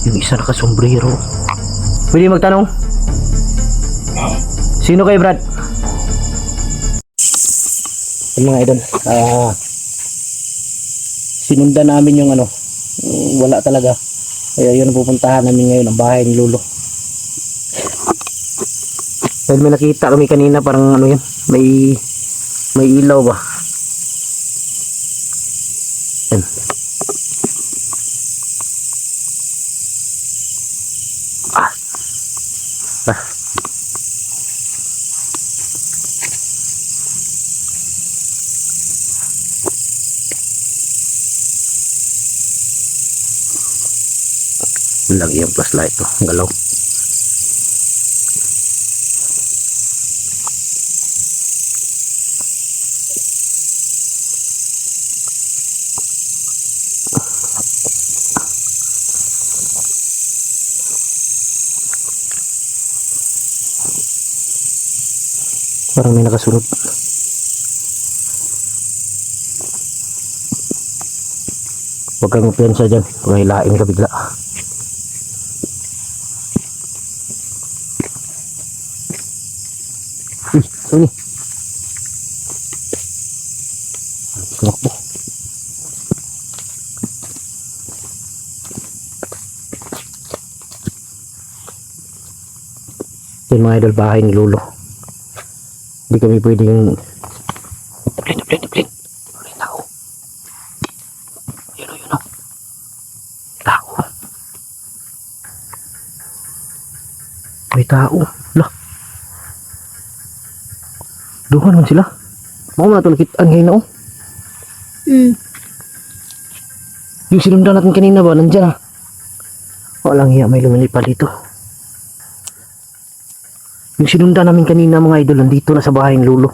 Yung isa nakasombrero. Pwede magtanong? Sino kayo, Brad? Yung mga idol, sinundan namin yung ano, wala talaga. Kaya yun ang pupuntahan namin ngayon, ang bahay ni Lolo. Dahil may nakita kami kanina, parang ano yun, may ilaw ba? Yan. Ah. Lagi yung flashlight to, galaw. Parang may nakasunod. Huwag kang mapiyansa dyan, paghilain ka bigla. Sini. Tumakbo. Yan mga idol, bahay ni Lolo. Hindi kami pwedeng Dublin. May tao. Yun o. Tao. May tao. Lah. Duha naman sila. Mau na ito nakitaan ngayon na Yung sinundan natin kanina ba, nandyan Walang hiya, may lumilipad dito. Yung sinundan namin kanina mga idol, nandito na sa bahay ng Lolo.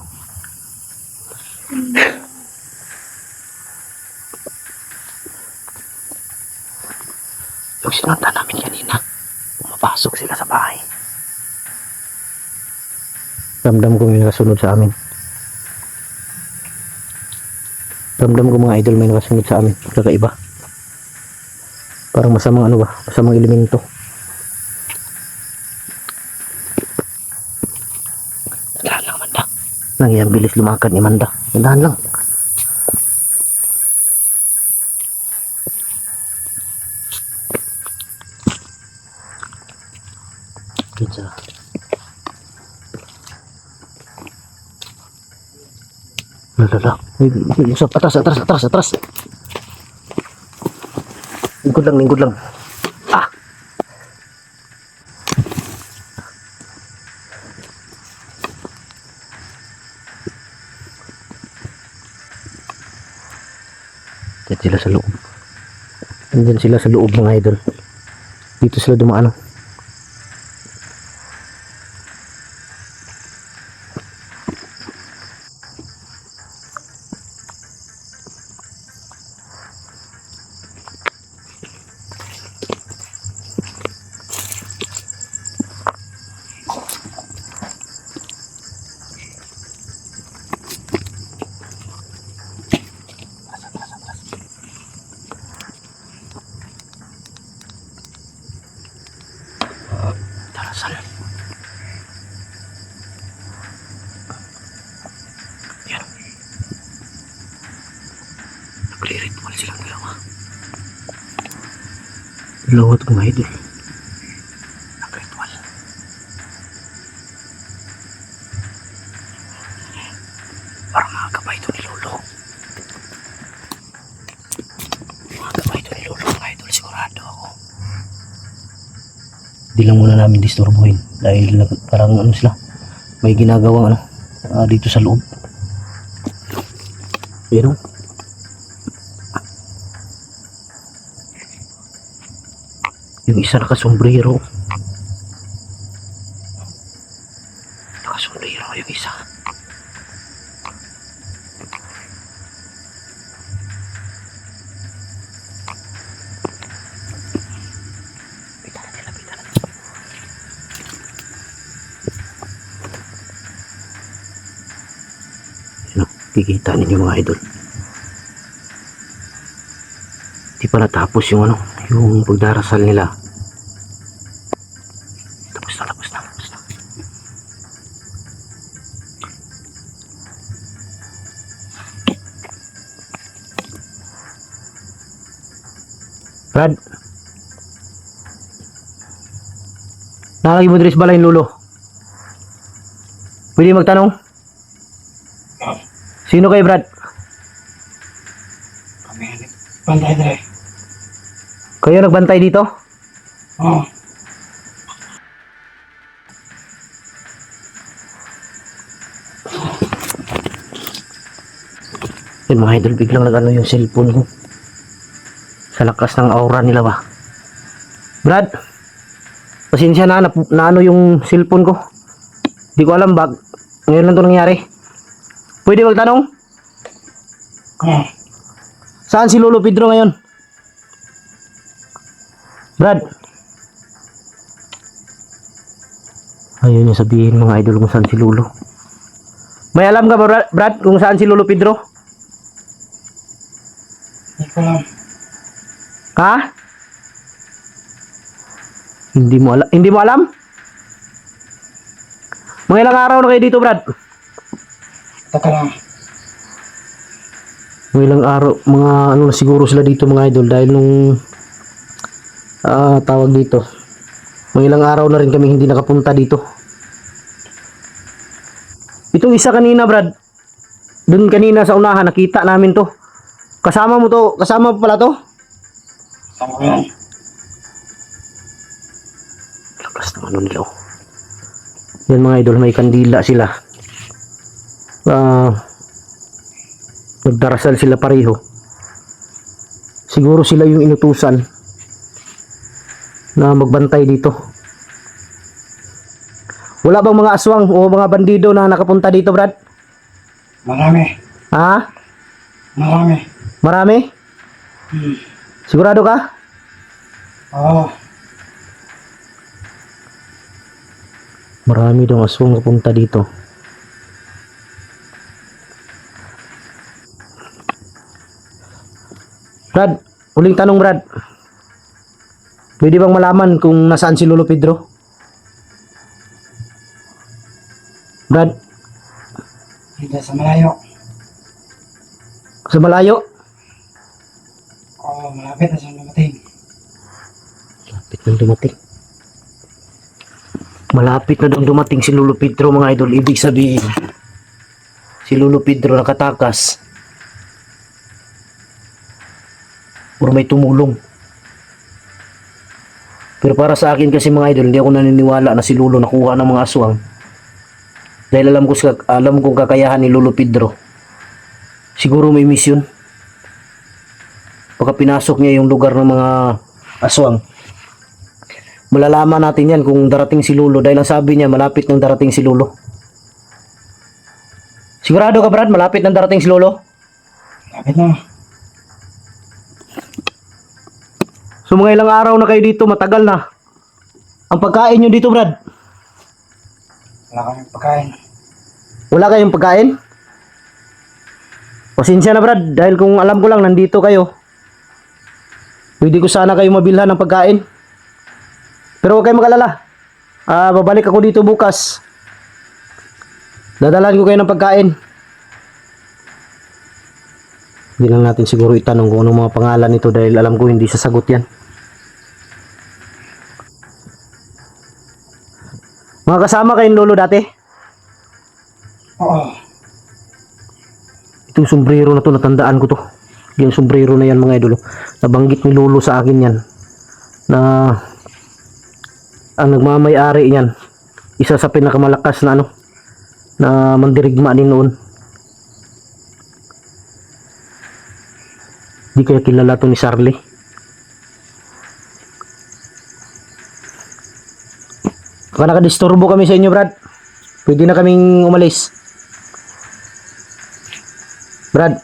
Yung sinundan namin kanina, pumapasok sila sa bahay. Ramdam ko may nakasunod sa amin. Ramdam ko mga idol may nakasunod sa amin. Kakaiba. Parang masamang ano ba? Masamang elemento. Dahan lang, Manda. Nangyayang bilis lumakad ni Manda. Dahan lang. Kinsa. Lala. Usap. Atras. Lingkod lang. Ah! Diyan sila sa loob. Diyan sila sa loob mga idol. Dito sila dumaan. Tarasan. Yan. Nagre-ritual silang dalawa. Dalawa itong mga idol. Nag-ritual. Parang mga gabay ito ni Lolo. Mga gabay ito ni Lolo mga idol, sigurado ako. Hindi lang muna namin disturbuhin dahil parang ano sila, may ginagawang dito sa loob. Pero yung isa nakasombrero yung isa. Kikita ninyo mga idol, di pa natapos yung yung pagdarasal nila. Brad. Nalagi mo diri sa balay lulo. Pwede magtanong? Sino kayo, Brad? Kami bantay dre. Kayo nagbantay dito? Oo. Yun mga idol, biglang nag-ano yung cellphone ko. Sa lakas ng aura nila ba? Brad, pasensya na ano yung cellphone ko. Di ko alam bag. Ngayon lang to nangyari. Pwede magtanong? Oo. Saan si Lolo Pedro ngayon? Brad. Ayun yung sabihin mga idol kung saan si Lolo. May alam ka ba Brad kung saan si Lolo Pedro? Hindi ko alam. Ha? Hindi mo alam? Hindi mo alam? Mga ilang araw na kayo dito, Brad? Taka lang. Mga ilang araw, mga ano na siguro sila dito mga idol dahil nung tawag dito. Mga ilang araw na rin kami hindi nakapunta dito. Itong isa kanina, Brad. Doon kanina sa unahan nakita namin to. Kasama mo to? Kasama mo pala to? Sama ko yan. Lakas ng ano nila oh. Yan mga idol, may kandila sila. Nagdarasal sila pareho. Siguro sila yung inutusan na magbantay dito. Wala bang mga aswang o mga bandido na nakapunta dito, Brad? Marami. Ha? Marami. Marami? Sigurado ka? Oo. Marami daw aswang nakapunta dito. Brad, huling tanong Brad. Pwede bang malaman kung nasaan si Lolo Pedro? Brad, Dito sa malayo. sa malayo? Oo, malapit na siya dumating. Malapit na dumating. Malapit na daw dumating si Lolo Pedro mga idol. Ibig sabihin, si Lolo Pedro nakatakas. Or may tumulong. Pero para sa akin kasi mga idol, hindi ako naniniwala na si Lolo nakuha ng mga aswang. Dahil alam kong kakayahan ni Lolo Pedro. Siguro may misyon. Baka pinasok niya yung lugar ng mga aswang. Malalaman natin yan kung darating si Lolo. Dahil ang sabi niya, malapit nang darating si Lolo. Sigurado ka Brad, malapit nang darating si Lolo? Malapit na. So mga ilang araw na kayo dito, matagal na. Ang pagkain nyo dito Brad? Wala kaming pagkain. Wala kayong pagkain? Pasensya na Brad, dahil kung alam ko lang nandito kayo, pwede ko sana kayo mabilhan ng pagkain. Pero huwag kayong mag-alala. Babalik ako dito bukas. Dadalan ko kayo ng pagkain. Hindi lang natin siguro itanong kung anong mga pangalan nito dahil alam ko hindi sasagot yan. Mga kasama kayong lolo dati? Oo. Itong sombrero na to, natandaan ko to. Yung sombrero na yan mga idolo. Nabanggit ni lolo sa akin yan. Na ang nagmamay-ari yan. Isa sa pinakamalakas na ano. Na mandirigma din noon. Di kaya kilala to ni Charlie. Baka nakadisturbo kami sa inyo Brad. Pwede na kaming umalis. Brad.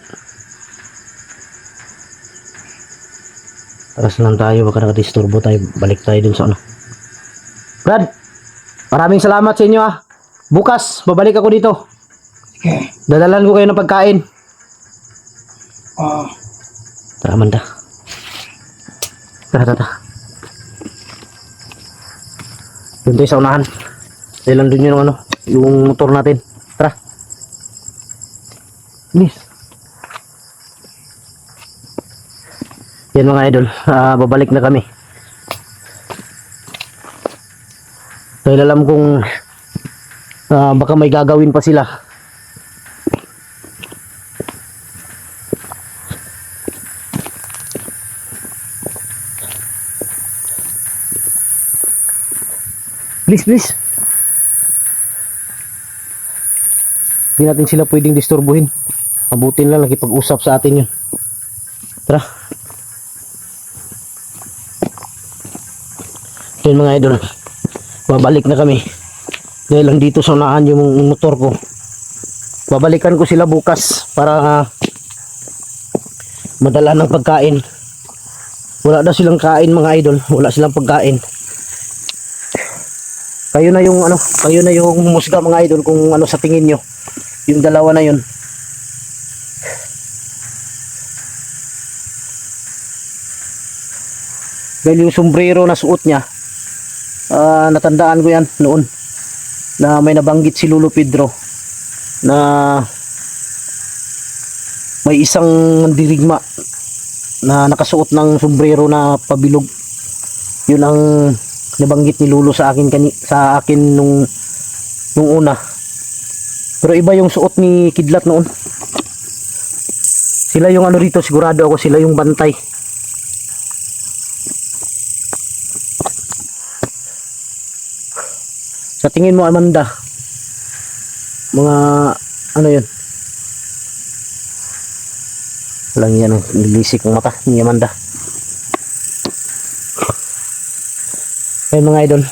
Aras lang tayo, baka nakadisturbo tayo. Balik tayo dun sa ano. Brad, maraming salamat sa inyo ah. Bukas, babalik ako dito. Sige. Dadalan ko kayo ng pagkain. Oo. Tara Amanda. Tara. Doon tayo sa unahan. Dahil lang doon yung ano, yung motor natin. Tara. Bilis. Yan mga idol, babalik na kami. Dahil alam kong baka may gagawin pa sila. Please. Hindi natin sila pwedeng disturbuhin. Mabutin lang nakipag-usap sa atin yun. Tara. Yun mga idol. Babalik na kami. Dahil lang dito sa unahan yung motor ko. Babalikan ko sila bukas para madala ng pagkain. Wala na silang kain mga idol. Wala silang pagkain. Kayo na yung musga mga idol kung ano sa tingin nyo. Yung dalawa na yun. Dahil yung sombrero na suot niya, natandaan ko yan noon na may nabanggit si Lolo Pedro na may isang dirigma na nakasuot ng sombrero na pabilog. Yun ang nabanggit ni Lolo sa akin nung una. Pero iba yung suot ni Kidlat noon. Sila yung ano rito, sigurado ako sila yung bantay. Sa tingin mo Amanda, mga ano yun? Walang yan, nilisik ang mata ni Amanda. Ayun mga idol,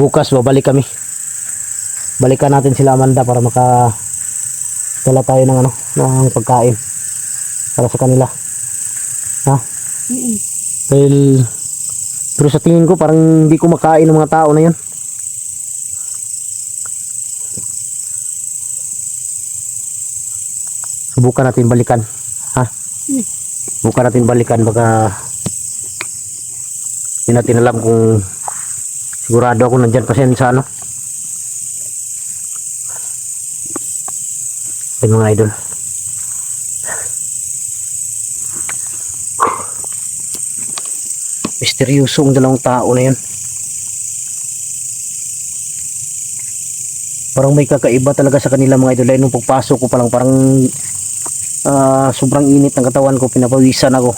bukas babalik kami. Balikan natin sila Amanda para dala tayo ng ng pagkain para sa kanila. Ha? Dahil pero sa tingin ko parang hindi ko makain ng mga tao na yun. Subukan natin balikan. Ha? Subukan natin balikan baka hindi natin alam kung sigurado ako nandyan pa siya sa Ayun mga idol. Misteryoso ang dalawang tao na yun. Parang may kakaiba talaga sa kanila mga idol. Dahil nung pagpasok ko palang parang sobrang init ng katawan ko, pinapawisan ako.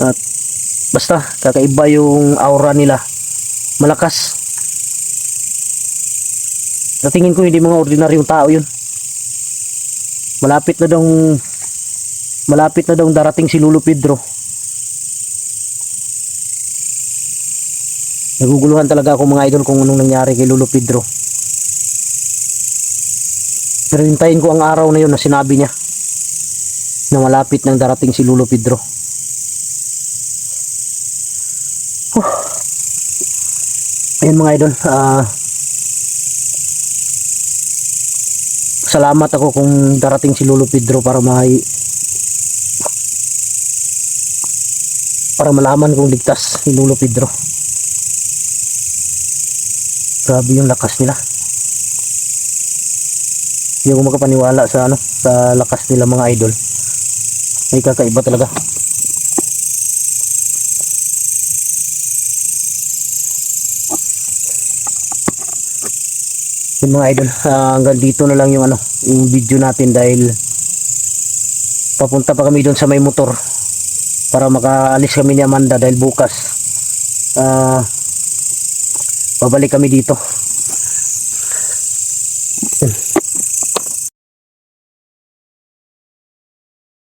At basta kakaiba yung aura nila. Malakas. Sa tingin ko hindi mga ordinaryong tao yun. Malapit na daw darating si Lolo Pedro. Naguguluhan talaga ako mga idol kung anong nangyari kay Lolo Pedro. Pero hintayin ko ang araw na yun na sinabi niya na malapit nang darating si Lolo Pedro. Ayun mga idol, salamat ako kung darating si Lolo Pedro para malaman kung ligtas si Lolo Pedro. Grabe yung lakas nila. Hindi ako makapaniwala sa lakas nila mga idol. May kakaiba talaga. Yung mga idol, hanggang dito na lang yung video natin dahil papunta pa kami doon sa may motor para makaalis kami ni Amanda dahil bukas babalik kami dito.